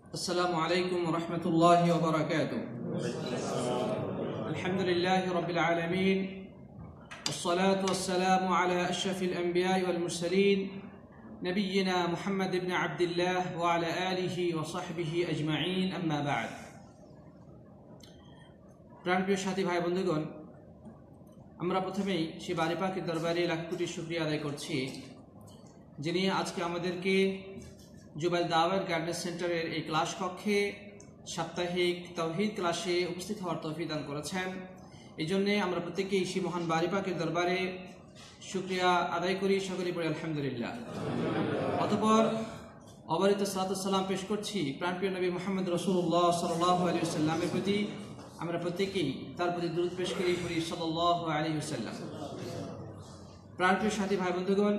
السلام عليكم ورحمة الله وبركاته. الحمد لله رب العالمين والصلاة والسلام على أشرف الأنبياء والمرسلين نبينا محمد بن عبد الله وعلى آله وصحبه أجمعين أما بعد. প্রাণপ্রিয় সাথী ভাই বন্ধুগণ, আমরা প্রথমেই সেই বাড়ি পাকের দরবারে লাখ কোটি শুকরিয়া আদায় করছি, যিনি আজকে আমাদেরকে জুবাইল দাওয়াত গাইডেন্স সেন্টারের এই ক্লাস কক্ষে সাপ্তাহিক তাওহীদ ক্লাসে উপস্থিত হওয়ার তৌফিক দান করেছেন। এই জন্যে আমরা প্রত্যেকেই সেই মহান বাড়ি পাকের দরবারে শুকরিয়া আদায় করি, সকলেই পড়ি আলহামদুলিল্লাহ। অতঃপর অবারিত সালাতু সালাম পেশ করছি প্রাণপ্রিয় নবী মুহাম্মদ রাসূলুল্লাহ সাল্লাল্লাহু আলাইহি ওয়াসাল্লামের প্রতি। আমরা প্রত্যেকেই তার প্রতি দুরূদ পেশ করি সাল্লাল্লাহু আলাইহি ওয়াসাল্লাম। প্রাণপ্রিয় সাথী ভাই বন্ধুগণ,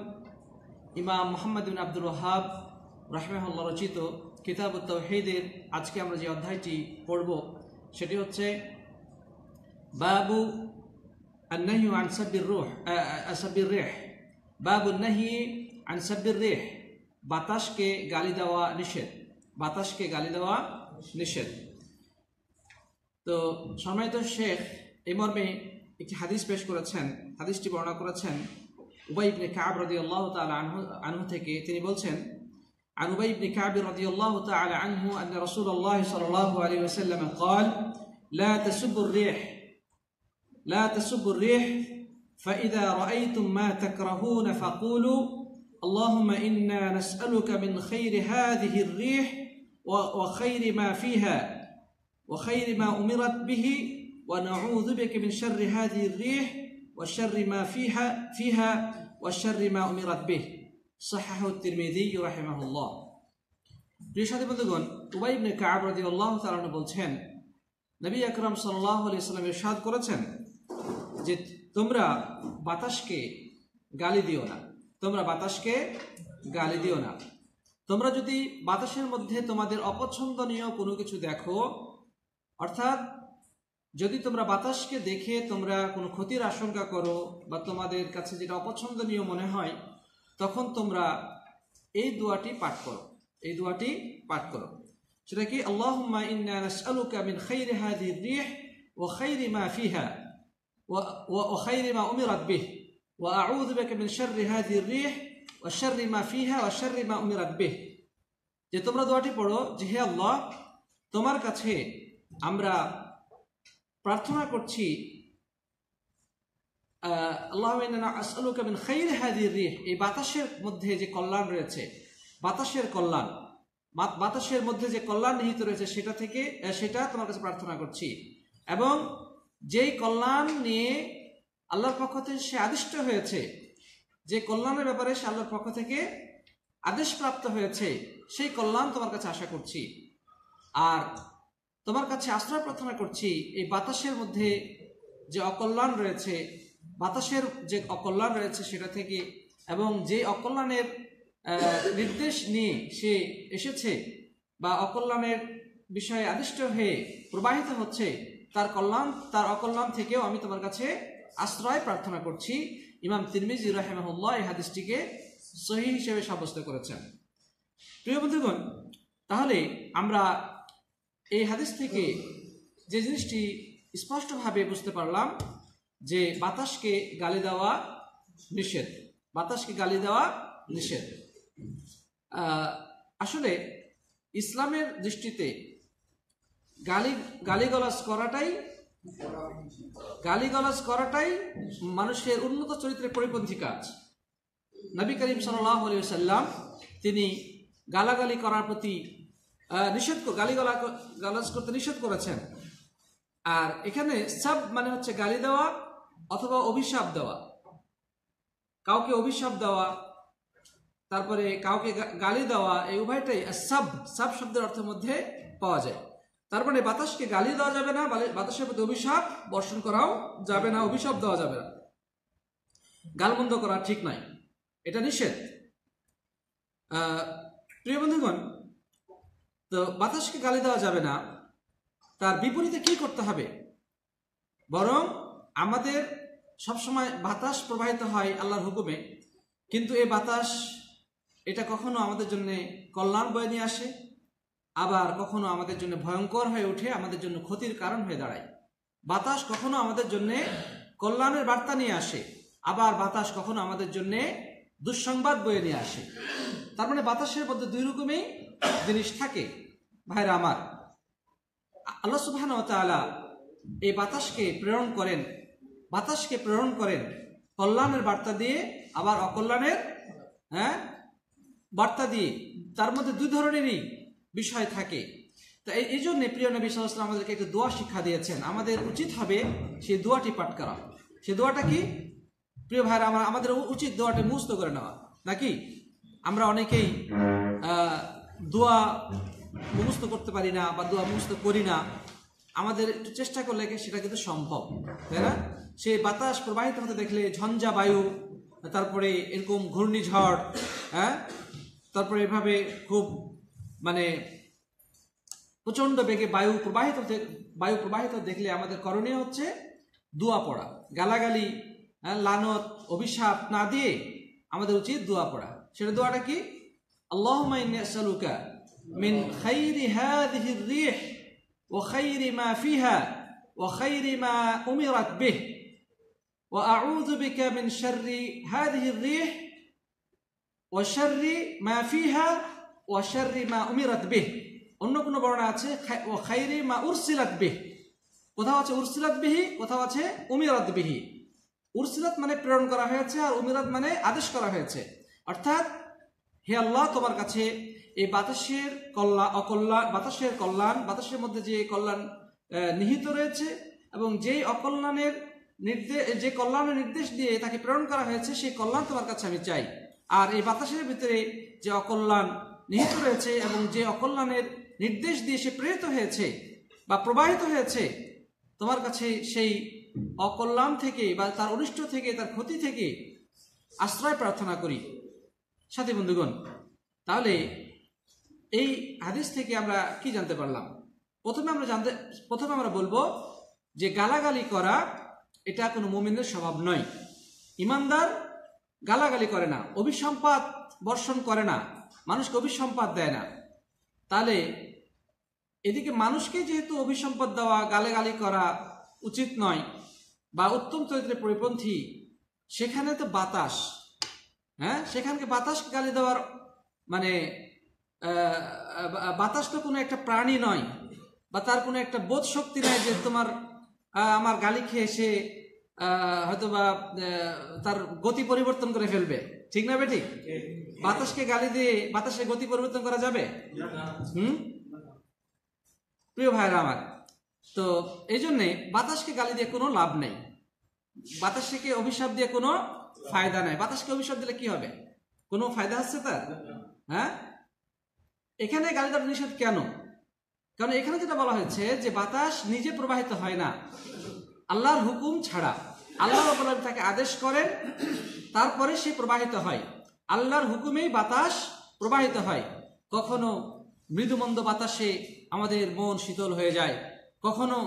ইমাম মুহাম্মদ বিন আব্দুল ওয়াহ্হাব রাহিমাহুল্লাহ রচিত কিতাবুত তাওহীদের আজকে আমরা যে অধ্যায়টি পড়ব সেটি হচ্ছে বাবু আন-নাহয়ু আন সাব্বির রূহ সাব্বির রিহ। বাবু আন-নাহয়ি আন সাব্বির রিহ, বাতাসকে গালি দেওয়া নিষেধ। বাতাসকে গালি দেওয়া নিষেধ। তো সম্মানিত শেখ এই মর্মে একটি হাদিস পেশ করেছেন। হাদিসটি বর্ণনা করেছেন উবাই ইবনে কাব রাদিয়াল্লাহু তাআলা আনহু থেকে। তিনি বলছেন, عن أبي بن كعب رضي الله تعالى عنه أن رسول الله صلى الله عليه وسلم قال: لا تسبوا الريح فإذا رأيتم ما تكرهون فقولوا اللهم إنا نسألك من خير هذه الريح وخير ما فيها وخير ما أمرت به ونعوذ بك من شر هذه الريح وشر ما فيها وشر ما أمرت به. সাহাহু তিরমিজি রাহিমাহুল্লাহ। প্রিয় সাথী বন্ধুগণ, উবাই ইবনে কাব রাদিয়াল্লাহু তাআলা বলছেন, নবী আকরাম সাল্লাল্লাহু আলাইহি ওয়াসাল্লাম ইরশাদ করেছেন যে তোমরা বাতাসকে গালি দিও না। তোমরা বাতাসকে গালি দিও না। তোমরা যদি বাতাসের মধ্যে তোমাদের অপছন্দনীয় কোনো কিছু দেখো, অর্থাৎ যদি তোমরা বাতাসকে দেখে তোমরা কোনো ক্ষতির আশঙ্কা করো বা তোমাদের কাছে যেটা অপছন্দনীয় মনে হয়, তখন তোমরা এই দোয়াটি পাঠ করো। এই দোয়াটি পাঠ করো। সেটা কি? আল্লাহুম্মা ইন্না নাসআলুকা মিন খাইরি হাযিহির রিহ ওয়া খাইরি মা ফিহা ওয়া খাইরি মা উমিরাত বিহি ওয়া আউযু বিকা মিন শাররি হাযিহির রিহ ওয়া শাররি মা ফিহা ওয়া শাররি মা উমিরাত বিহি। যে তোমরা দোয়াটি পড়ো যে হে আল্লাহ, তোমার কাছে আমরা প্রার্থনা করছি, আল্লাহুম্মা ইন্না নাসআলুকা মিন খাইরি হাযিহির রিহ, এই বাতাসের মধ্যে যে কল্যাণ রয়েছে, বাতাসের কল্যাণ, বাতাসের মধ্যে যে কল্যাণ নিহিত রয়েছে সেটা তোমার কাছে প্রার্থনা করছি, এবং যেই কল্যাণ নিয়ে আল্লাহর পক্ষ থেকে সে আদিষ্ট হয়েছে, যে কল্যাণের ব্যাপারে সে আল্লাহর পক্ষ থেকে আদেশপ্রাপ্ত হয়েছে, সেই কল্যাণ তোমার কাছে আশা করছি। আর তোমার কাছে আশ্রয় প্রার্থনা করছি এই বাতাসের মধ্যে যে অকল্যাণ রয়েছে, বাতাসের যে অকল্যাণ রয়েছে সেটা থেকে, এবং যে অকল্যাণের নির্দেশ নিয়ে সে এসেছে বা অকল্যাণের বিষয়ে আদিষ্ট হয়ে প্রবাহিত হচ্ছে, তার অকল্যাণ থেকেও আমি তোমার কাছে আশ্রয় প্রার্থনা করছি। ইমাম তিরমিজি রাহিমাহুল্লাহ এই হাদিসটিকে সহিহ হিসেবে সাব্যস্ত করেছেন। প্রিয় বন্ধুগণ, তাহলে আমরা এই হাদিস থেকে যে জিনিসটি স্পষ্টভাবে বুঝতে পারলাম যে বাতাসকে গালি দেওয়া নিষেধ। বাতাসকে গালি দেওয়া নিষেধ। আসলে ইসলামের দৃষ্টিতে গালিগালাজ করাটাই মানুষের উন্নত চরিত্রের পরিপন্থী কাজ। নবী করিম সাল্লাল্লাহু আলাইহি ওয়াসাল্লাম তিনি গালাগালি করার প্রতি গালিগালাজ করতে নিষেধ করেছেন। আর এখানে সাব মানে হচ্ছে গালি দেওয়া অথবা অভিশাপ দেওয়া। কাউকে অভিশাপ দেওয়া, তারপরে কাউকে গালি দেওয়া, এই উভয়টাই সাব শব্দের অর্থের মধ্যে পাওয়া যায়। তার মানে বাতাসকে গালি দেওয়া যাবে না, বাতাসের প্রতি অভিশাপ বর্ষণ করাও যাবে না, অভিশাপ দেওয়া যাবে না, গালমন্দ করা ঠিক নাই, এটা নিষেধ। প্রিয় বন্ধুগণ, তো বাতাসকে গালি দেওয়া যাবে না, তার বিপরীতে কি করতে হবে? বরং আমাদের সবসময় বাতাস প্রবাহিত হয় আল্লাহর হুকুমে, কিন্তু এই বাতাস এটা কখনো আমাদের জন্য কল্যাণ বয়ে নিয়ে আসে, আবার কখনো আমাদের জন্য ভয়ঙ্কর হয়ে ওঠে, আমাদের জন্য ক্ষতির কারণ হয়ে দাঁড়ায়। বাতাস কখনো আমাদের জন্য কল্যাণের বার্তা নিয়ে আসে, আবার বাতাস কখনো আমাদের জন্য দুঃসংবাদ বয়ে নিয়ে আসে। তার মানে বাতাসের মধ্যে দুই রকমই জিনিস থাকে। ভাইরা আমার, আল্লাহ সুবহানাহু ওয়া তাআলা এই বাতাসকে প্রেরণ করেন কল্যাণের বার্তা দিয়ে, আবার অকল্যাণের বার্তা দিয়ে। তার মধ্যে দুই ধরনেরই বিষয় থাকে। তা এই জন্য প্রিয় নবী সাল্লাল্লাহু আলাইহি ওয়াসাল্লাম আমাদেরকে একটা দোয়া শিক্ষা দিয়েছেন। আমাদের উচিত হবে সেই দোয়াটি পাঠ করা। সেই দোয়াটা কি প্রিয় ভাইরা আমার? আমাদের উচিত দোয়াটি মুখস্থ করে নেওয়া, নাকি? আমরা অনেকেই দোয়া মুখস্থ করতে পারি না বা দোয়া মুখস্থ করি না। আমাদের একটু চেষ্টা করলে সেটা কিন্তু সম্ভব, তাই না? সেই বাতাস প্রবাহিত হতে দেখলে, ঝঞ্ঝা বায়ু, তারপরে এরকম ঘূর্ণিঝড়, তারপরে এভাবে খুব মানে প্রচন্ড বেগে বায়ু প্রবাহিত দেখলে আমাদের করণীয় হচ্ছে দোয়া পড়া। গালাগালি, লানত, অভিশাপ না দিয়ে আমাদের উচিত দোয়া পড়া। সেটা দোয়াটা কি? আল্লাহুম্মা ইন্নী আসআলুকা মিন খাইরি হাযিহির রিহ ওয়া খাইরি মা ফিহা ওয়া খাইরি মা উমিরাত বিহ ওয়া আউযু বিকা মিন শাররি হাযিহির রিহ ওয়া শাররি মা ফিহা ওয়া শাররি মা উমিরাত বিহ। অন্য কোনো বর্ণনা আছে ওয়া খাইরি মা উরসিলাত বিহ। কোথাও আছে উরসিলাত বিহি, কোথাও আছে উমিরাত বিহি। উরসিলাত মানে প্রেরণ করা হয়েছে, আর উমিরাত মানে আদেশ করা হয়েছে। অর্থাৎ, হে আল্লাহ, তোমার কাছে এই বাতাসের কল্যাণ, বাতাসের মধ্যে যে কল্যাণ নিহিত রয়েছে এবং যেই অকল্যাণের নির্দেশ দিয়ে তাকে প্রেরণ করা হয়েছে, সেই কল্যাণ তোমার কাছে আমি চাই। আর এই বাতাসের ভিতরে যে অকল্যাণ নিহিত রয়েছে এবং যে অকল্যাণের নির্দেশ দিয়ে সে প্রেরিত হয়েছে বা প্রবাহিত হয়েছে, তোমার কাছে সেই অকল্যাণ থেকে বা তার অনিষ্ট থেকে, তার ক্ষতি থেকে আশ্রয় প্রার্থনা করি। সাথী বন্ধুগণ, তাহলে এই হাদিস থেকে আমরা কি জানতে পারলাম? প্রথমে আমরা বলবো যে গালাগালি করা এটা কোনো মুমিনের স্বভাব নয়। ইমানদার গালাগালি করে না, অভিসম্পাত বর্ষণ করে না, মানুষকে অভিসম্পাত দেয় না। তাহলে এদিকে মানুষকে যেহেতু অভিসম্পাত দেওয়া, গালাগালি করা উচিত নয় বা উত্তম চরিত্রের পরিপন্থী, সেখানে তো বাতাস, সেখানকে বাতাসকে গালি দেওয়ার মানে বাতাস তো কোনো একটা প্রাণী নয় বা তার কোনো একটা বোধ শক্তি নাই যে আমার গালি খেয়ে সে হয়তোবা তার গতি পরিবর্তন করে ফেলবে। ঠিক না বেঠিক? বাতাসকে গালি দিয়ে বাতাসের গতি পরিবর্তন করা যাবে? প্রিয় ভাইরা আমার, তো এই জন্যে বাতাসকে গালি দিয়ে কোনো লাভ নেই, বাতাসকে অভিশাপ দিয়ে কোনো ফায়দা নাই। বাতাসকে অভিশাপ দিলে কি হবে? কোনো ফায়দা হচ্ছে তার? এখানে গালি দেওয়ার নিষেধ কেন? কারণ এখানে যেটা বলা হয়েছে যে বাতাস নিজে প্রবাহিত হয় না, আল্লাহর হুকুম ছাড়া। আল্লাহ রাব্বুল আলামিন তাকে আদেশ করেন, তারপরে সে প্রবাহিত হয়। আল্লাহর হুকুমেই বাতাস প্রবাহিত হয়। কখনো মৃদুমন্দ বাতাসে আমাদের মন শীতল হয়ে যায়, কখনো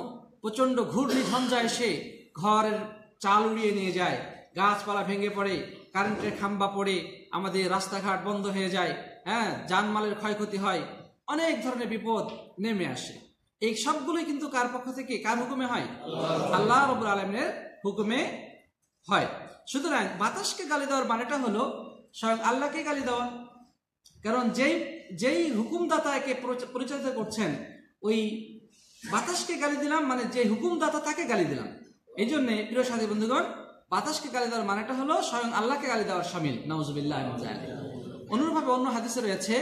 প্রচন্ড ঘূর্ণিঝঞ্ঝা এসে ঘরের চাল উড়িয়ে নিয়ে যায়, গাছপালা ভেঙে পড়ে, কারেন্টের খাম্বা পড়ে, আমাদের রাস্তাঘাট বন্ধ হয়ে যায়, জানমালের ক্ষয়ক্ষতি হয়, অনেক ধরনের বিপদ নেমে আসে। এই সবগুলোই কিন্তু কার পক্ষ থেকে, কার হুকুমে হয়? আল্লাহ রাব্বুল আলামিনের হুকুমে হয়। সুতরাং বাতাসকে গালি দেওয়ার মানেটা হলো স্বয়ং আল্লাহকে গালি দেওয়া। কারণ যেই হুকুমদাতা একে পরিচালিত করছেন, ওই বাতাসকে গালি দিলাম মানে যে হুকুমদাতা তাকে গালি দিলাম। এই জন্যে প্রিয় সাথী বন্ধুগণ, বাতাসকে গালি দেওয়ার মানেটা হলো স্বয়ং আল্লাহকে গালি দেওয়ার শামিল। নাউজুবিল্লাহ। অনুরূপভাবে অন্য হাদিসে রয়েছে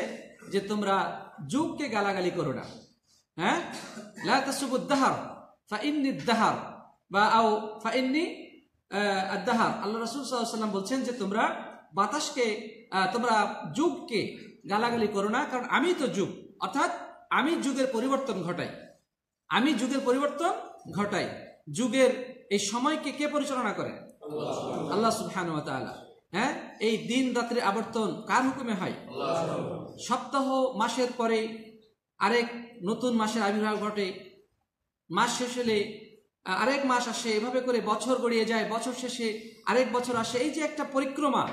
যে তোমরা যুগকে গালাগালি করো না। লা তাসুবুদ দাহর ফাইন্নি দাহর বা আও ফাইন্নি আদ-দাহর। আল্লাহ রাসূল সাল্লাল্লাহু আলাইহি ওয়াসাল্লাম বলছেন যে তোমরা যুগকে গালাগালি করো না, কারণ আমি তো যুগ, অর্থাৎ আমি যুগের পরিবর্তন ঘটাই। যুগের এই সময়কে কে পরিচালনা করেন? আল্লাহ সুবহানাহু ওয়া তাআলা। এই দিন রাত্রির আবর্তন কার হুকুমে হয়? সপ্তাহ মাসের পরে আরেক নতুন মাসের আবির্ভাব ঘটে, মাস শেষ হলে আরেক মাস আসে, এভাবে করে বছর গড়িয়ে যায়, বছর শেষে আরেক বছর আসে। এই যে একটা পরিক্রমা,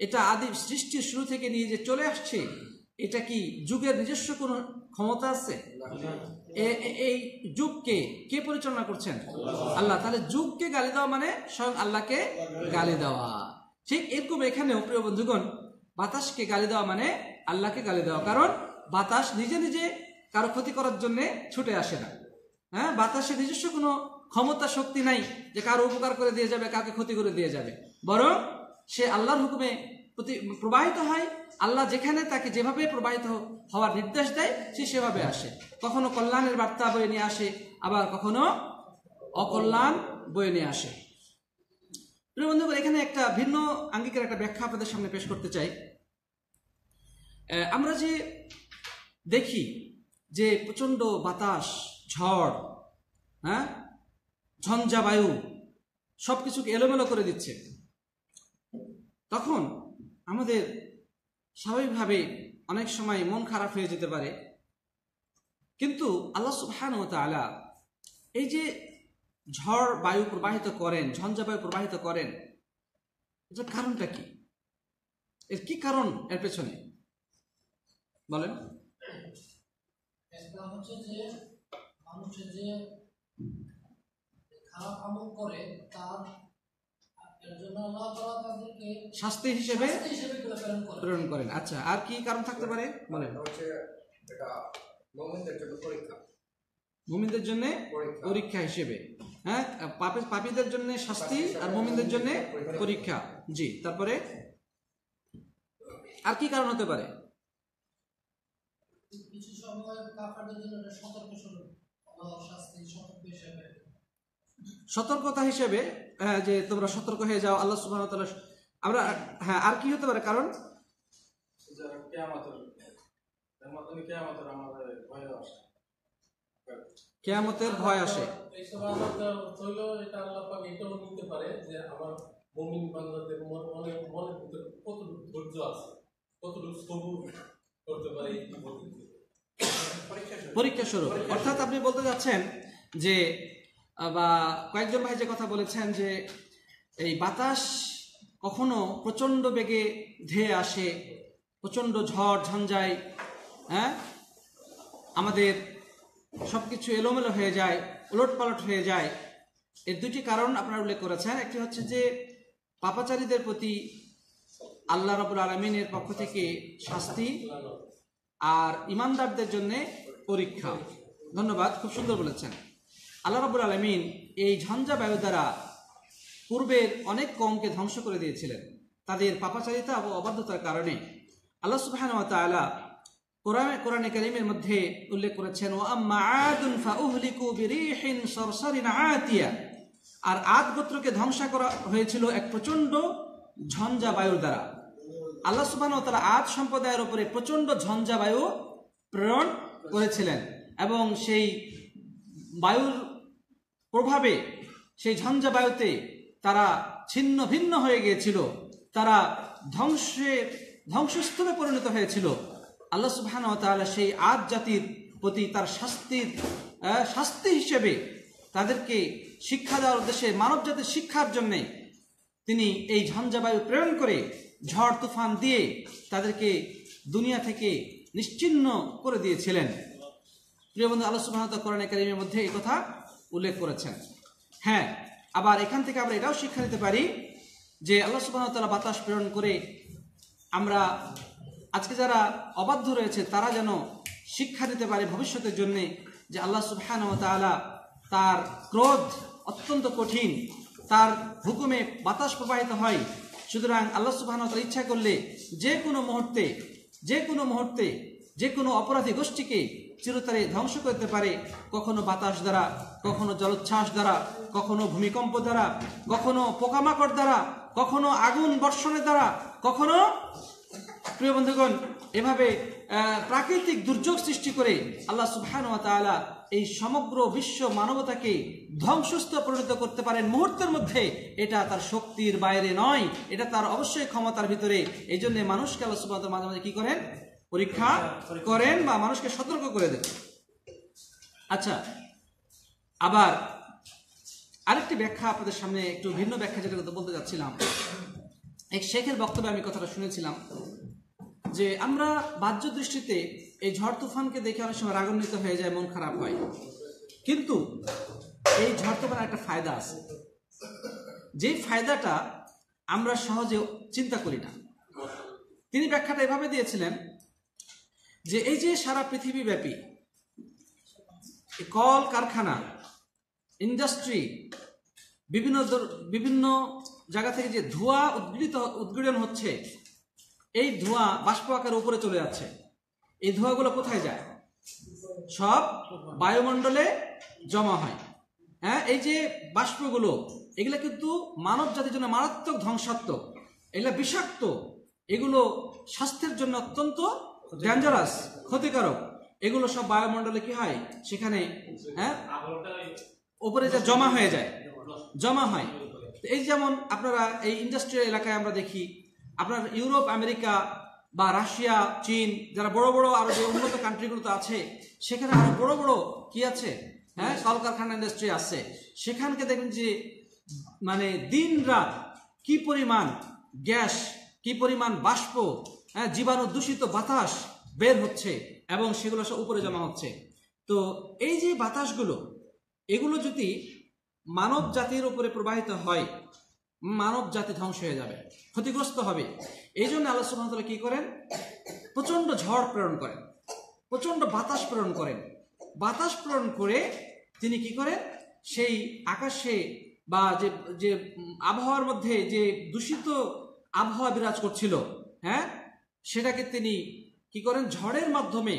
এটা আদি সৃষ্টির শুরু থেকে নিয়ে যে চলে আসছে, এটা কি যুগের নিজস্ব কোনো ক্ষমতা আছে? এই যুগকে কে পরিচালনা করছেন? আল্লাহ। তাহলে যুগকে গালি দেওয়া মানে স্বয়ং আল্লাহকে গালি দেওয়া। ঠিক এরকম এখানেও প্রিয় বন্ধুগণ, বাতাসকে গালি দেওয়া মানে আল্লাহকে গালি দেওয়া। কারণ বাতাস নিজে নিজে কারো ক্ষতি করার জন্য ছুটে আসে না। হ্যাঁ, বাতাসের নিজস্ব কোনো ক্ষমতা শক্তি নাই যে কারো উপকার করে দিয়ে যাবে, কাউকে ক্ষতি করে দিয়ে যাবে, বরং সে আল্লাহর হুকুমে প্রবাহিত হয়। আল্লাহ যেখানে তাকে যেভাবে প্রবাহিত হওয়ার নির্দেশ দেয় সে সেভাবে আসে। কখনো কল্যাণের বার্তা বয়ে নিয়ে আসে, আবার কখনো অকল্যাণ বয়ে নিয়ে আসে। প্রিয় বন্ধুগণ, এখানে একটা ভিন্ন আঙ্গিকের একটা ব্যাখ্যা আপনাদের সামনে পেশ করতে চাই। আমরা যে দেখি যে প্রচন্ড বাতাস, ঝড়, হ্যাঁ, ঝঞ্ঝা বায়ু সবকিছুকে এলোমেলো করে দিচ্ছে, তখন আমাদের স্বাভাবিকভাবে অনেক সময় মন খারাপ হয়ে যেতে পারে। কিন্তু আল্লাহ সুবহানাহু ওয়া তাআলা এই যে ঝড় বায়ু প্রবাহিত করেন, ঝঞ্ঝা বায়ু প্রবাহিত করেন, এটার কারণটা কি? এর কি কারণ এর পেছনে বলেন? একটা হচ্ছে যে মানুষের যে খারাপ আমল করে তার জন্য আল্লাহ তাআলা তাদেরকে শাস্তি হিসেবে প্রেরণ করেন। আচ্ছা, আর কি কারণ থাকতে পারে বলেন? এটা মুমিনদের জন্য পরীক্ষা, মুমিনদের জন্য পরীক্ষা হিসেবে। হ্যাঁ, পাপীদের জন্য শাস্তি আর মুমিনদের জন্য পরীক্ষা। জি, তারপরে আর কি কারণ হতে পারে? কিছু সময় কাফেরদের জন্য সতর্ক স্বরূপ আল্লাহর শাস্তি সতর্ক হিসেবে, সতর্কতা হিসেবে, যে তোমরা সতর্ক হয়ে যাও আল্লাহ সুবহানাহু ওয়া তাআলা। আমরা হ্যাঁ, আর কি হতে পারে কারণ? কিয়ামতের ভয় আসে। এইসব আমাদের হইলো এটা আল্লাহ পাক এটাও নিতে পারে যে আমার মুমিন বান্দাদের মনে ভিতরে কতটুকু ধৈর্য আছে, কতটুকু সবুর করতে পারে এই পরীক্ষা স্বরূপ। অর্থাৎ আপনি বলতে যাচ্ছেন যে, বা কয়েকজন ভাই যে কথা বলেছেন যে এই বাতাস কখনো প্রচন্ড বেগে ধেয়ে আসে, প্রচন্ড ঝড় ঝঞ্ঝায়, হ্যাঁ, আমাদের সবকিছু এলোমেলো হয়ে যায়, উলটপালট হয়ে যায়। এর দুটি কারণ আপনারা উল্লেখ করেছেন। একটি হচ্ছে যে পাপাচারীদের প্রতি আল্লাহ রাব্বুল আলামিনের পক্ষ থেকে শাস্তি, আর ইমানদারদের জন্য পরীক্ষা। ধন্যবাদ, খুব সুন্দর বলেছেন। আল্লাহ রাব্বুল আলামিন এই ঝঞ্ঝা বায়ু দ্বারা পূর্বের অনেক কওমকে ধ্বংস করে দিয়েছিলেন তাদের পাপাচারিতা ও অবাধ্যতার কারণে। আল্লাহ সুবহানাহু ওয়া তাআলা কোরআনে কারীমের মধ্যে উল্লেখ করেছেন, ওয়া আম্মা আদুন ফাউহলিকু বিরিহিন সারসারিন আতিয়া, আর আদ গোত্রকে ধ্বংস করা হয়েছিল এক প্রচন্ড ঝঞ্ঝা বায়ুর দ্বারা। আল্লাহ সুবহানাহু ওয়া তাআলা আদ সম্প্রদায়ের উপরে প্রচন্ড ঝঞ্ঝা বায়ু প্রেরণ করেছিলেন, এবং সেই বায়ুর প্রভাবে, সেই ঝঞ্ঝা বায়ুতে তারা ছিন্ন ভিন্ন হয়ে গিয়েছিল, তারা ধ্বংসস্তূপে পরিণত হয়েছিল। আল্লাহ সুবহানাহু ওয়া তাআলা সেই আদ জাতির প্রতি তার শাস্তি হিসেবে তাদেরকে শিক্ষা দেওয়ার উদ্দেশ্যে, মানব জাতির শিক্ষার জন্যে তিনি এই ঝঞ্ঝা বায়ু প্রেরণ করে ঝড় তুফান দিয়ে তাদেরকে দুনিয়া থেকে নিশ্চিহ্ন করে দিয়েছিলেন। প্রিয় বন্ধু, আল্লাহ সুবহানাহু ওয়া তাআলা কোরআনে কারীমের মধ্যে এই কথা উল্লেখ করেছেন। হ্যাঁ, আবার এখান থেকে আমরা এটাও শিক্ষা নিতে পারি যে আল্লাহ সুবহানাহু ওয়া তাআলা বাতাস প্রেরণ করে আমরা আজকে যারা অবাধ্য রয়েছে তারা যেন শিক্ষা দিতে পারে ভবিষ্যতের জন্যে যে আল্লাহ সুবহানাহু ওয়া তাআলা তার ক্রোধ অত্যন্ত কঠিন, তার হুকুমে বাতাস প্রবাহিত হয়। সুতরাং আল্লাহ সুবহানাহু ওয়া তাআলা ইচ্ছা করলে যে কোনো মুহূর্তে যে কোনো অপরাধী গোষ্ঠীকে চিরতরে ধ্বংস করতে পারে, কখনো বাতাস দ্বারা, কখনো জলোচ্ছ্বাস দ্বারা, কখনো ভূমিকম্প দ্বারা, কখনো পোকামাকড় দ্বারা, কখনো আগুন বর্ষণের দ্বারা, কখনো প্রিয় বন্ধুগণ এভাবে প্রাকৃতিক দুর্যোগ সৃষ্টি করে আল্লাহ সুবহানাহু ওয়া তাআলা এই সমগ্র বিশ্ব মানবতাকে ধ্বংসস্তূপে পরিণত করতে পারেন মুহূর্তের মধ্যে। এটা তার শক্তির বাইরে নয়, এটা তার অবশ্যই ক্ষমতার ভিতরে। এই জন্য মানুষকে আল্লাহ সুবহানাহু ওয়া তাআলা মাঝে মাঝে কি করেন? পরীক্ষা করেন বা মানুষকে সতর্ক করে দেন। আচ্ছা, আবার আরেকটি ব্যাখ্যা আপনাদের সামনে, একটু ভিন্ন ব্যাখ্যা যেটা বলতে যাচ্ছিলাম, এক শেখের বক্তব্যে আমি কথাটা শুনেছিলাম যে আমরা বাহ্য দৃষ্টিতে এই ঝড় তুফানকে দেখে অনেক সময় রাগান্বিত হয়ে যায়, মন খারাপ হয়, কিন্তু এই ঝড় তুফানের একটা ফায়দা আছে, যে ফায়দাটা আমরা সহজে চিন্তা করি না। তিনি ব্যাখ্যাটা এভাবে দিয়েছিলেন যে এই যে সারা পৃথিবীব্যাপী কল কারখানা, ইন্ডাস্ট্রি, বিভিন্ন জায়গা থেকে যে ধোঁয়া উদ্গীরণ হচ্ছে, এই ধোঁয়া বাষ্প আকারে উপরে চলে যাচ্ছে। এই ধোঁয়াগুলো কোথায় যায়? সব বায়ুমণ্ডলে জমা হয়। হ্যাঁ, এই যে বাষ্পগুলো, এগুলো কিন্তু মানব জাতির জন্য মারাত্মক ধ্বংসাত্মক, এগুলো বিষাক্ত, এগুলো স্বাস্থ্যের জন্য অত্যন্ত ডেঞ্জারাস, ক্ষতিকারক। এগুলো সব বায়ুমণ্ডলে কি হয়, সেখানে হ্যাঁ উপরে যা জমা হয়ে যায়, জমা হয়। এই যেমন আপনারা এই ইন্ডাস্ট্রিয়াল এলাকায় আমরা দেখি, আপনার ইউরোপ, আমেরিকা বা রাশিয়া, চীন, যারা বড় বড় আরো যে উন্নত কান্ট্রিগুলোতে আছে, সেখানে আরো বড় বড় কি আছে, হ্যাঁ কলকারখানা ইন্ডাস্ট্রি আছে। সেখানকে দেখবেন যে মানে দিন রাত কি পরিমাণ গ্যাস, কি পরিমাণ বাষ্প, হ্যাঁ জীবাণু দূষিত বাতাস বের হচ্ছে এবং সেগুলো সব উপরে জমা হচ্ছে। তো এই যে বাতাসগুলো, এগুলো যদি মানব জাতির উপরে প্রবাহিত হয়, মানব জাতি ধ্বংস হয়ে যাবে, ক্ষতিগ্রস্ত হবে। এই জন্য আল্লাহ সুবহানাহু ওয়া তাআলা কি করেন? প্রচন্ড ঝড় প্রেরণ করেন, প্রচন্ড বাতাস প্রেরণ করেন। বাতাস প্রেরণ করে তিনি কি করেন? সেই আকাশে বা যে আবহাওয়ার মধ্যে যে দূষিত আবহাওয়া বিরাজ করছিল, হ্যাঁ সেটাকে তিনি কি করেন? ঝড়ের মাধ্যমে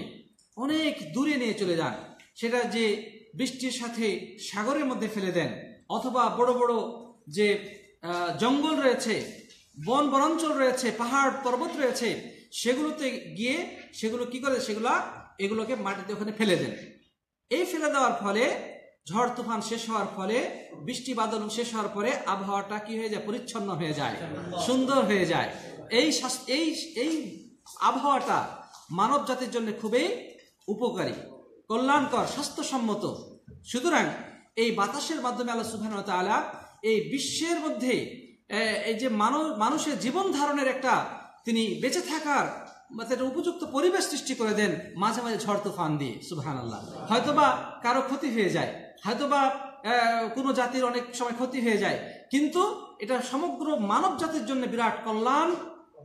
অনেক দূরে নিয়ে চলে যান। সেটা যে বৃষ্টির সাথে সাগরের মধ্যে ফেলে দেন, অথবা বড় বড় যে জঙ্গল রয়েছে, বন বনাঞ্চল রয়েছে, পাহাড় পর্বত রয়েছে, সেগুলোতে গিয়ে সেগুলো কি করে? এগুলোকে মাটিতে ওখানে ফেলে দেন। এই ফেলে দেওয়ার ফলে, ঝড় তুফান শেষ হওয়ার ফলে, বৃষ্টি বাদল শেষ হওয়ার পরে আবহাওয়াটা কি হয়ে যায়? পরিচ্ছন্ন হয়ে যায়, সুন্দর হয়ে যায়। এই আবহাওয়াটা মানব জাতির জন্য খুবই উপকারী, কল্যাণকর, স্বাস্থ্যসম্মত। সুতরাং এই বাতাসের মাধ্যমে আল্লাহ সুবহানাহু ওয়া তাআলা এই বিশ্বের মধ্যে এই যে মানুষের জীবন ধারণের একটা, তিনি বেঁচে থাকার উপযুক্ত পরিবেশ সৃষ্টি করে দেন মাঝে মাঝে ঝড় তুফান দিয়ে। সুবহানাল্লাহ। হয়তোবা কারো ক্ষতি হয়ে যায়, হয়তোবা কোনো জাতির অনেক সময় ক্ষতি হয়ে যায়, কিন্তু এটা সমগ্র মানব জাতির জন্য বিরাট কল্যাণ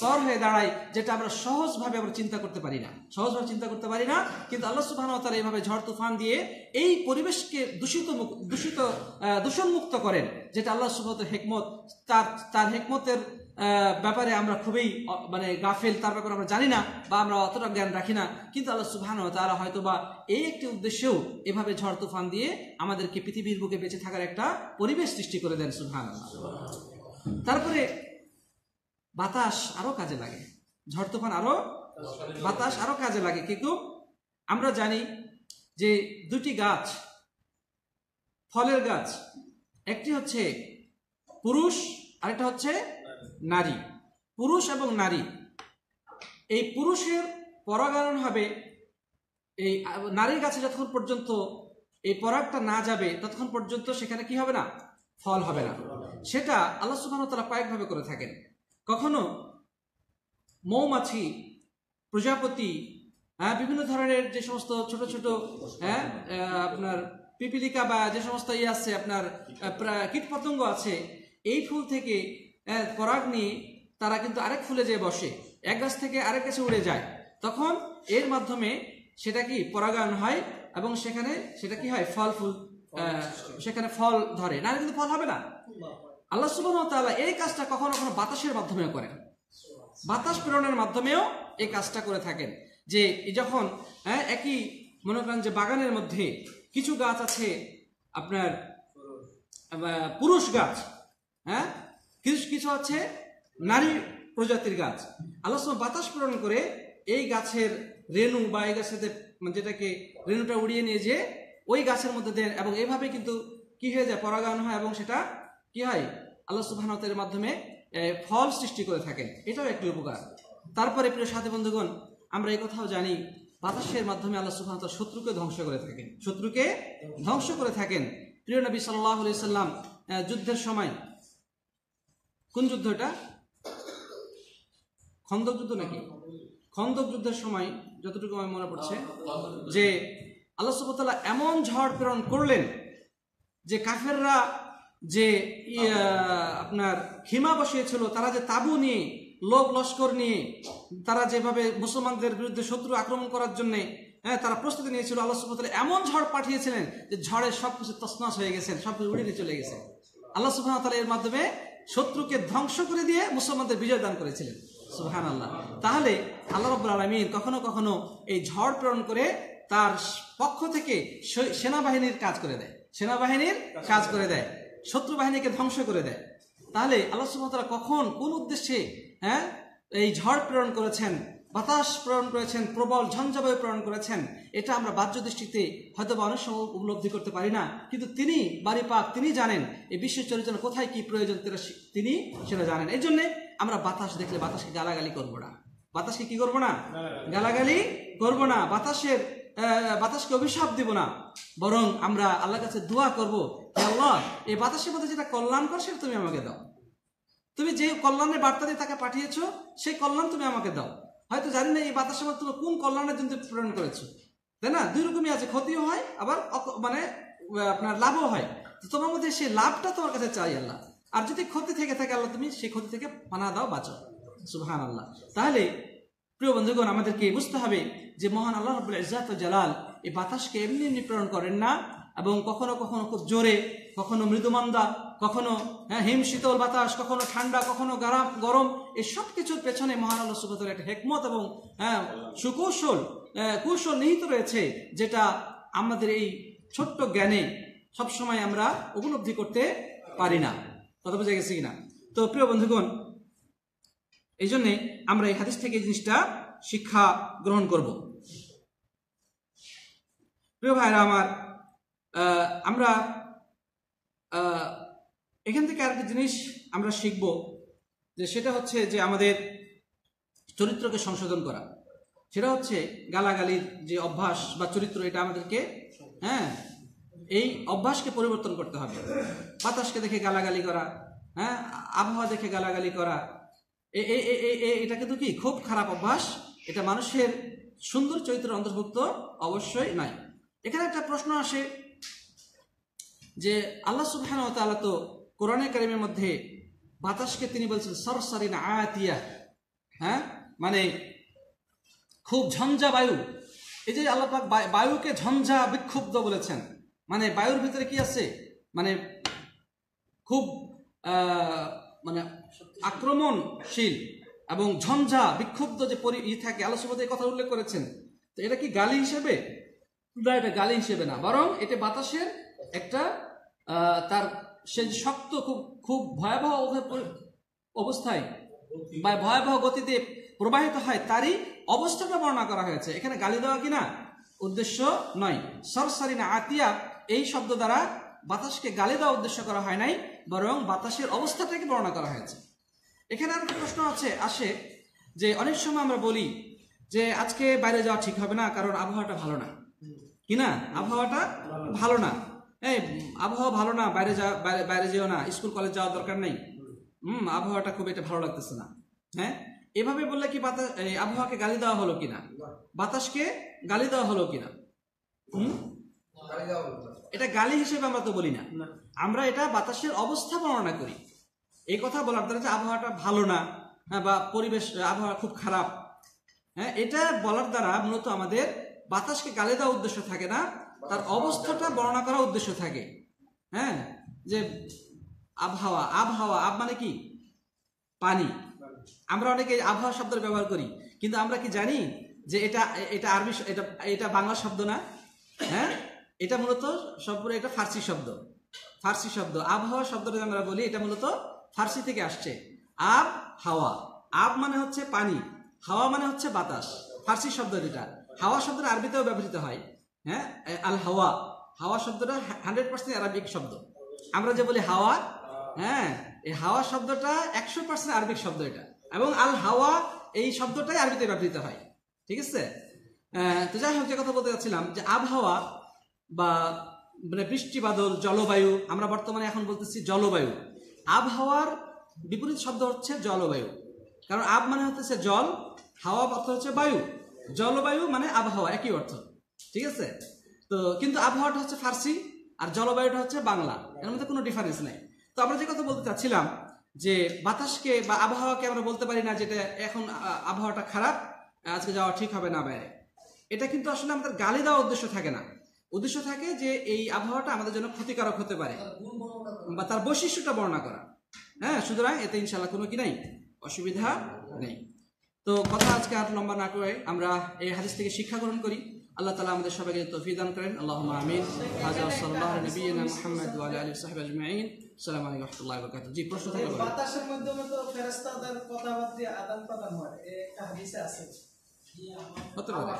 কর হয়ে দাঁড়ায়, যেটা আমরা সহজভাবে আমরা চিন্তা করতে পারি না। কিন্তু আল্লাহ সুবহানাহু ওয়া তাআলা এইভাবে ঝড় তুফান দিয়ে এই পরিবেশকে দূষণমুক্ত করেন, যেটা আল্লাহ সুবহানাহু ওয়া তাআলার হিকমত। তার হিকমতের ব্যাপারে আমরা খুবই মানে গাফেল, তার ব্যাপারে আমরা জানি না বা আমরা অতটা জ্ঞান রাখি না। কিন্তু আল্লাহ সুবহানাহু ওয়া তাআলা হয়তোবা এই একটি উদ্দেশ্যেও এভাবে ঝড় তুফান দিয়ে আমাদেরকে পৃথিবীর বুকে বেঁচে থাকার একটা পরিবেশ সৃষ্টি করে দেন। সুবহানাল্লাহ। তারপরে বাতাস আরো কাজে লাগে, ঝড় তুফান বাতাস আরো কাজে লাগে। কিন্তু আমরা জানি যে দুটি গাছ, ফলের গাছ, একটি হচ্ছে পুরুষ, আরেকটা হচ্ছে নারী। পুরুষ এবং নারী, এই পুরুষের পরাগায়ন হবে এই নারীর গাছে যতক্ষণ পর্যন্ত এই পরাগটা না যাবে ততক্ষণ পর্যন্ত সেখানে কি হবে না? ফল হবে না। সেটা আল্লাহ সুবহানাহু ওয়া তাআলা কয়েকভাবে করে থাকেন। কখনো মৌমাছি, প্রজাপতি, বিভিন্ন ধরনের যে সমস্ত ছোট ছোট আপনার পিপিলিকা বা যে সমস্ত আছে আপনার কীট পতঙ্গ আছে, এই ফুল থেকে পরাগ নিয়ে তারা কিন্তু আরেক ফুলে যেয়ে বসে, এক গাছ থেকে আরেক গাছে উড়ে যায়। তখন এর মাধ্যমে সেটা কি পরাগায়ন হয় এবং সেখানে সেটা কি হয়? সেখানে ফল ধরে। না কিন্তু ফল হবে না। আল্লাহ সুবহানাহু ওয়া তাআলা এই কাজটা কখনো কখনো বাতাসের মাধ্যমেও করেন, বাতাস প্রেরণের মাধ্যমেও এই কাজটা করে থাকেন। যে যখন একই মনে করেন যে বাগানের মধ্যে কিছু গাছ আছে আপনার পুরুষ গাছ, কিছু আছে নারী প্রজাতির গাছ, আল্লাহ সুবহানাহু বাতাস প্রেরণ করে এই গাছের রেণু বা এই গাছের যেটাকে রেণুটা উড়িয়ে নিয়ে যে ওই গাছের মধ্যে দেন, এবং এইভাবে কিন্তু কি হয়ে যায়? পরাগায়ন হয় এবং সেটা কি হয়? আল্লাহ সুবহানাহু ওয়া তাআলার মাধ্যমে ফল সৃষ্টি করে থাকেন। এটাও একটি উপকার। তারপরে প্রিয় সাথী বন্ধুগণ, আমরা এই কথাও জানি বাতাসের মাধ্যমে আল্লাহ সুবহানাহু ওয়া তাআলা শত্রুকে ধ্বংস করে থাকেন। প্রিয় নবী সাল্লাল্লাহু আলাইহি সাল্লাম যুদ্ধের সময়, কোন যুদ্ধ এটা? খন্দক যুদ্ধ নাকি? খন্দক যুদ্ধের সময় যতটুকু আমার মনে পড়ছে যে আল্লাহ সুবহানাহু ওয়া তাআলা এমন ঝড় প্রেরণ করলেন যে কাফেররা যে আপনার খিমা বসিয়েছিল, তারা যে তাবু নিয়ে লোক লস্কর নিয়ে তারা যেভাবে মুসলমানদের বিরুদ্ধে শত্রু আক্রমণ করার জন্য তারা প্রস্তুতি নিয়েছিল, আল্লাহ সুবহানাহু ওয়া তাআলা এমন ঝড় পাঠিয়েছিলেন যে ঝড়ে সবকিছু তছনছ হয়ে গেছে, সবকিছু উড়ে চলে গেছে। আল্লাহ সুবহানাহু ওয়া তাআলা এর মাধ্যমে শত্রুকে ধ্বংস করে দিয়ে মুসলমানদের বিজয় দান করেছিলেন। সুবহানাল্লাহ। তাহলে আল্লাহ রাব্বুল আলামিন কখনো কখনো এই ঝড় প্রেরণ করে তার পক্ষ থেকে সেনাবাহিনীর কাজ করে দেয়, সেনাবাহিনীর কাজ করে দেয়, শত্রু বাহিনীকে ধ্বংস করে দেয়। তাহলে আল্লাহ সুবহানাহু ওয়া তাআলা কখন কোন উদ্দেশ্যে এই ঝড় প্রেরণ করেছেন, বাতাস প্রেরণ করেছেন, প্রবল ঝঞ্ঝাবায়ু প্রেরণ করেছেন, এটা আমরা বাহ্য দৃষ্টিতে হয়তো অনেক সময় উপলব্ধি করতে পারি না, কিন্তু তিনি বাড়ি পাক, তিনি জানেন এই বিশ্ব চরিত্র কোথায় কি প্রয়োজন, তিনি সেটা জানেন। এই জন্যে আমরা বাতাস দেখলে বাতাসকে গালাগালি করবো না, বাতাসকে কি করবো না, গালাগালি করবো না, বাতাসকে অভিশাপ দিব না, বরং আমরা আল্লাহর কাছে দোয়া করবো, আল্লাহ এই বাতাসের মধ্যে যেটা কল্যাণকর সেটা তুমি আমাকে দাও, তুমি যে কল্যাণের বার্তা দিয়ে তাকে পাঠিয়েছো সেই কল্যাণ তুমি আমাকে দাও। হয়তো জানি না এই বাতাসের মধ্যে তুমি কোন কল্যাণের জন্য প্রেরণ করেছো, তাই না? দুই রকমই আছে, ক্ষতিও হয় আবার মানে আপনার লাভও হয়। তোমার মধ্যে সেই লাভটা তোমার কাছে চাই আল্লাহ, আর যদি ক্ষতি থেকে থাকে আল্লাহ তুমি সেই ক্ষতি থেকে পানা দাও, বাঁচাও। সুবহানাল্লাহ। তাহলে প্রিয় বন্ধুগণ, আমাদেরকে বুঝতে হবে যে মহান আল্লাহ রাব্বুল ইজ্জাত ওয়া জালাল এই বাতাসকে এমনি এমনি প্রেরণ করেন না, এবং কখনো কখনো খুব জোরে, কখনো মৃদুমন্দা, কখনো হিম শীতল বাতাস, কখনো ঠান্ডা, কখনো গরম, এই সব কিছুর পেছনে মহান আল্লাহ সুবহানাহু ওয়া তাআলার একটা হিকমত এবং কৌশল নিহিত রয়েছে, যেটা আমাদের এই ছোট্ট জ্ঞানে সবসময় আমরা উপলব্ধি করতে পারি না। কথা বোঝা গেছে কিনা? তো প্রিয় বন্ধুগণ, এই জন্যে আমরা এই হাদিস থেকে এই জিনিসটা শিক্ষা গ্রহণ করব। প্রিয় ভাইরা আমার, আমরা এখান থেকে আরেকটা জিনিস আমরা শিখব, যে সেটা হচ্ছে যে আমাদের চরিত্রকে সংশোধন করা। সেটা হচ্ছে গালাগালির যে অভ্যাস বা চরিত্র, এটা আমাদেরকে এই অভ্যাসকে পরিবর্তন করতে হবে। বাতাসকে দেখে গালাগালি করা, আবহাওয়া দেখে গালাগালি করা, এটা কিন্তু কি খুব খারাপ অভ্যাস, এটা মানুষের সুন্দর চরিত্রের অন্তর্ভুক্ত অবশ্যই নয়। এখানে একটা প্রশ্ন আসে যে আল্লাহ সুবহানাহু ওয়া তাআলা তো কোরআনে কারীমের মধ্যে বাতাসকে তিনি বলছেন সরসরিন আতিয়া, মানে খুব ঝঞ্ঝা বায়ু। এই যে আল্লাহ পাক বায়ুকে ঝঞ্ঝা বিক্ষুব্ধ বলেছেন, মানে বায়ুর ভিতরে কি আছে, মানে খুব মানে আক্রমণশীল এবং ঝঞ্ঝা বিক্ষুব্ধ যে থাকে, আল্লাহ সুবহানাহু ওয়া তাআলা এই কথা উল্লেখ করেছেন। তো এটা কি গালি হিসেবে না? এটা গালি হিসেবে না, বরং এটা বাতাসের একটা তার সে শক্ত খুব ভয়াবহ অবস্থায় বা ভয়াবহ গতিতে প্রবাহিত হয়, তারই অবস্থাটা বর্ণনা করা হয়েছে। এখানে গালি দেওয়া কিনা উদ্দেশ্য নয়। সরসরিনা আতিয়া এই শব্দ দ্বারা বাতাসকে গালি দেওয়া উদ্দেশ্য করা হয় নাই, বরং বাতাসের অবস্থাটাকে বর্ণনা করা হয়েছে। এখানে আর একটা প্রশ্ন আসে যে অনেক সময় আমরা বলি যে আজকে বাইরে যাওয়া ঠিক হবে না, কারণ আবহাওয়াটা ভালো না, কিনা আবহাওয়াটা ভালো না, আবহাওয়া ভালো না, বাইরে যেও না, স্কুল কলেজ যাওয়ার দরকার নেই, আবহাওয়াটা খুব একটা ভালো লাগতেছে না। এভাবে বললে কি আবহাওয়াকে গালি দেওয়া হলো কিনা, বাতাসকে গালি দেওয়া হলো কিনা? এটা গালি হিসেবে আমরা তো বলি না, আমরা এটা বাতাসের অবস্থা বর্ণনা করি। এই কথা বলার দ্বারা যে আবহাওয়াটা ভালো না, বা পরিবেশ আবহাওয়া খুব খারাপ, এটা বলার দ্বারা মূলত আমাদের বাতাসকে গালি দেওয়ার উদ্দেশ্য থাকে না, তার অবস্থাটা বর্ণনা করার উদ্দেশ্য থাকে। যে আবহাওয়া, আব মানে কি পানি। আমরা অনেকে আবহাওয়া শব্দের ব্যবহার করি, কিন্তু আমরা কি জানি যে এটা আরবি, এটা বাংলা শব্দ না, এটা মূলত সম্পূর্ণ এটা ফার্সি শব্দ। আবহাওয়া শব্দটা আমরা বলি, এটা মূলত ফার্সি থেকে আসছে। আব হাওয়া, আব মানে হচ্ছে পানি, হাওয়া মানে হচ্ছে বাতাস, ফার্সি শব্দ যেটা। হাওয়া শব্দটা আরবিতেও ব্যবহৃত হয়, আল হাওয়া, হাওয়া শব্দটা 100% আরবিক শব্দ। আমরা যে বলি হাওয়া, এই হাওয়া শব্দটা 100% আরবিক শব্দ এটা, এবং আল হাওয়া এই শব্দটাই আরবিতে ব্যবহৃত হয়, ঠিক আছে? তো যাই হোক, যে কথা বলতে যাচ্ছিলাম যে আবহাওয়া বা মানে বৃষ্টি বাদল, জলবায়ু, আমরা বর্তমানে এখন বলতেছি জলবায়ু। আবহাওয়ার বিপরীত শব্দ হচ্ছে জলবায়ু, কারণ আব মানে হচ্ছে জল, হাওয়া অর্থ হচ্ছে বায়ু, জলবায়ু মানে আবহাওয়া, একই অর্থ, ঠিক আছে? তো কিন্তু আবহাওয়াটা হচ্ছে ফার্সি আর জলবায়ুটা হচ্ছে বাংলা, এর মধ্যে কোনো ডিফারেন্স নেই। তো আমরা যে কথা বলতে চাচ্ছিলাম যে বাতাসকে বা আবহাওয়াকে আমরা বলতে পারি না যেটা এখন আবহাওয়াটা খারাপ, আজকে যাওয়া ঠিক হবে না বাইরে। এটা কিন্তু আসলে আমাদের গালি দেওয়ার উদ্দেশ্য থাকে না, উদ্দেশ্য থাকে যে এই আবহাওয়াটা আমাদের জন্য ক্ষতিকারক হতে পারে বা তার বৈশিষ্ট্যটা বর্ণনা করা। হ্যাঁ, সুতরাং এতে ইনশাআল্লাহ কোনো কি নেই, অসুবিধা নেই। তো কথা আজকে আর লম্বা না করে আমরা এই হাদিস থেকে শিক্ষা গ্রহণ করি। আল্লাহ তাআলা আমাদের সবাইকে তৌফিক দান করেন। আল্লাহুম্মা আমিন। হাযা সাল্লাল্লাহু আলা নবিয়িনা মুহাম্মদ ওয়া আলা আলিহি ওয়া সাহবিহি আজমাইন। আসসালামু আলাইকুম ওয়া রাহমাতুল্লাহি ওয়া বারাকাতুহু। জি, প্রশ্ন থাকলে বলুন। বাতাসের মাধ্যমে তো ফেরেশতাদের কথাবার্তা আদান প্রদান হয়, একটা হাদিসে আছে। হতে পারে।